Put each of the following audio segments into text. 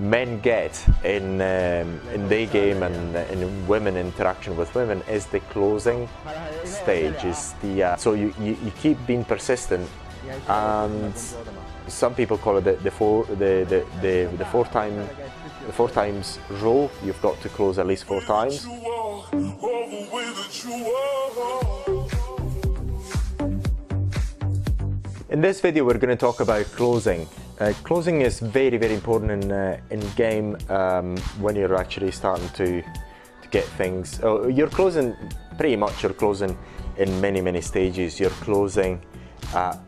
men get in their game and in women interaction with women is the closing stage. Is the so you keep being persistent, and some people call it the four times rule. You've got to close at least 4 times. In this video, we're going to talk about closing. Closing is very, very important in game when you're actually starting to get things. You're closing pretty much. You're closing in many stages. You're closing at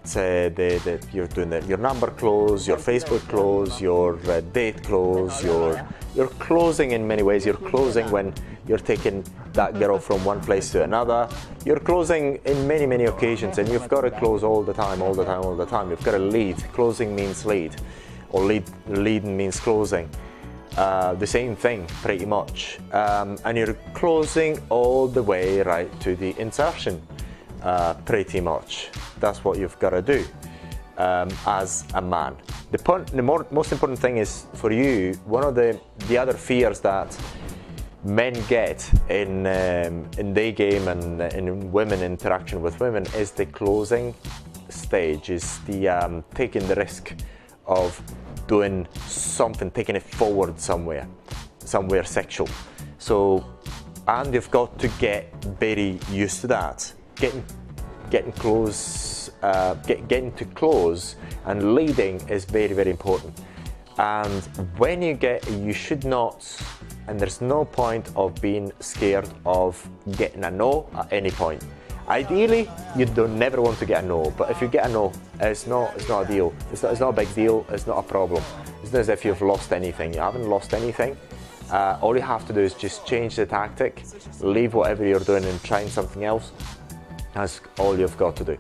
you're doing your number close, your Facebook close, your date close. You're closing in many ways. You're closing when you're taking that girl from one place to another. You're closing in many occasions, and you've got to close all the time. You've got to lead. Closing means lead, or leading means closing. The same thing, pretty much. And you're closing all the way right to the insertion, pretty much. That's what you've got to do as a man. The most important thing is for you. One of the other fears that men get in their game and in women interaction with women is the closing stage, is the taking the risk of doing something, taking it forward somewhere sexual. So, and you've got to get very used to that, getting close, getting to close and leading is very important. And when you should not. And there's no point of being scared of getting a no at any point. Ideally, you never want to get a no, but if you get a no, it's not a deal. It's not a big deal. It's not a problem. It's not as if you've lost anything. You haven't lost anything. All you have to do is just change the tactic, leave whatever you're doing and try something else. That's all you've got to do.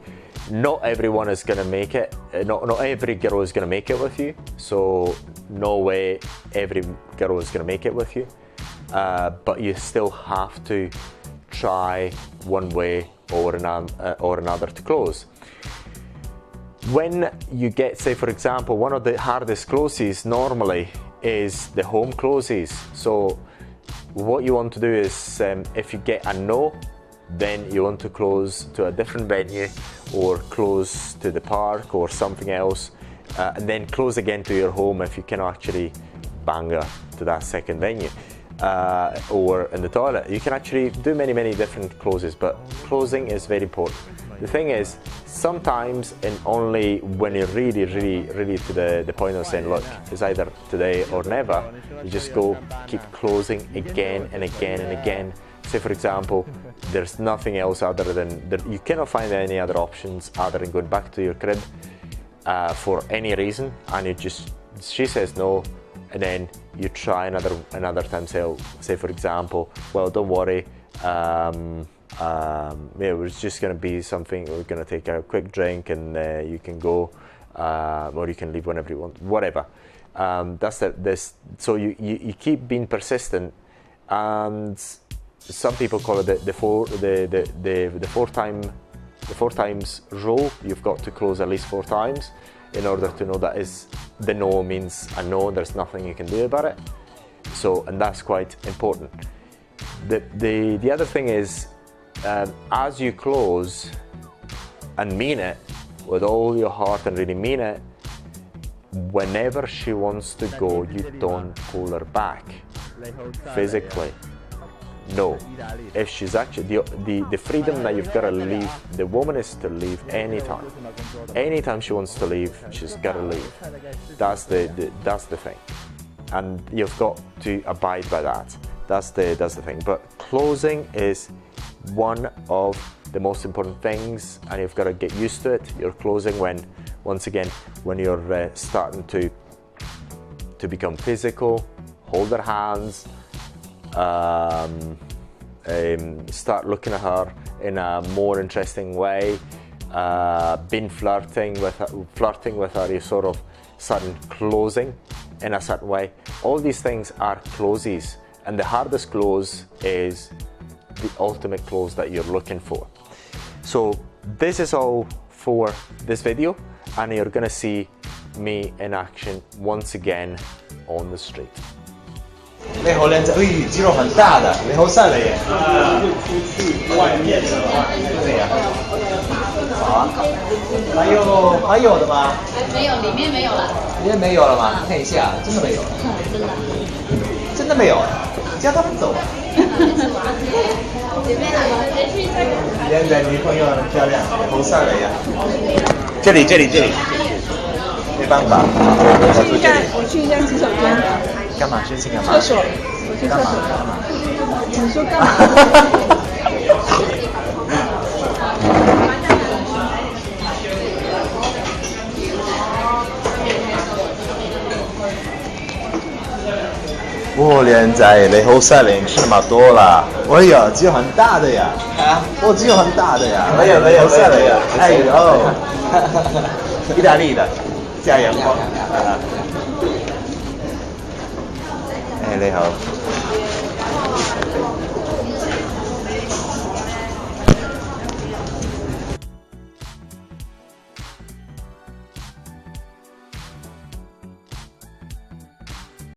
Not everyone is going to make it. Not every girl is going to make it with you. So no way every girl is going to make it with you. But you still have to try one way or another to close. When you get, say for example, one of the hardest closes normally is the home closes. So what you want to do is, if you get a no, then you want to close to a different venue or close to the park or something else, and then close again to your home if you can actually bang her to that second venue, or in the toilet. You can actually do many different closes, but closing is very important. The thing is, sometimes, and only when you're really to the point of saying, look, it's either today or never, you just keep closing again and again. Say for example, there's nothing else other than you cannot find any other options other than going back to your crib for any reason, and she says no, and then you try another time. Say for example, well, don't worry, it's just going to be something, we're going to take a quick drink and you can go, or you can leave whenever you want, whatever. So you keep being persistent, and some people call it the four times rule. You've got to close at least 4 times in order to know that the no means a no. There's nothing you can do about it. So, and that's quite important. The other thing is, as you close and mean it with all your heart and really mean it, whenever she wants to go, you don't pull her back physically. No, if she's actually the freedom that you've got to leave, the woman is to leave anytime. Anytime she wants to leave, she's got to leave. That's the thing, and you've got to abide by that. That's the thing. But closing is one of the most important things, and you've got to get used to it. You're closing when you're starting to become physical, hold her hands. Start looking at her in a more interesting way, been flirting with her, you sort of sudden closing in a certain way. All these things are closes, and the hardest close is the ultimate close that you're looking for. So this is all for this video, and you're gonna see me in action once again on the street. 你好靚仔，肌肉很大的，你好晒你耶！会出去外面的话，对呀。好啊。还有的吗？没有，里面没有了。里面没有了吗？看一下，真的没有。真的。真的没有，叫他们走啊。靚仔女朋友很漂亮，好晒你呀！這裡，沒辦法。我去一下洗手間。幹嘛？去幹嘛？廁所。我去廁所。幹嘛？你說幹嘛？哇，靚仔，你好犀利，吃那麼多啦！哎呀，肌肉很大的呀！啊，我肌肉很大的呀！沒有，好犀利呀！哎呦，意大利的，加油！哎，你好。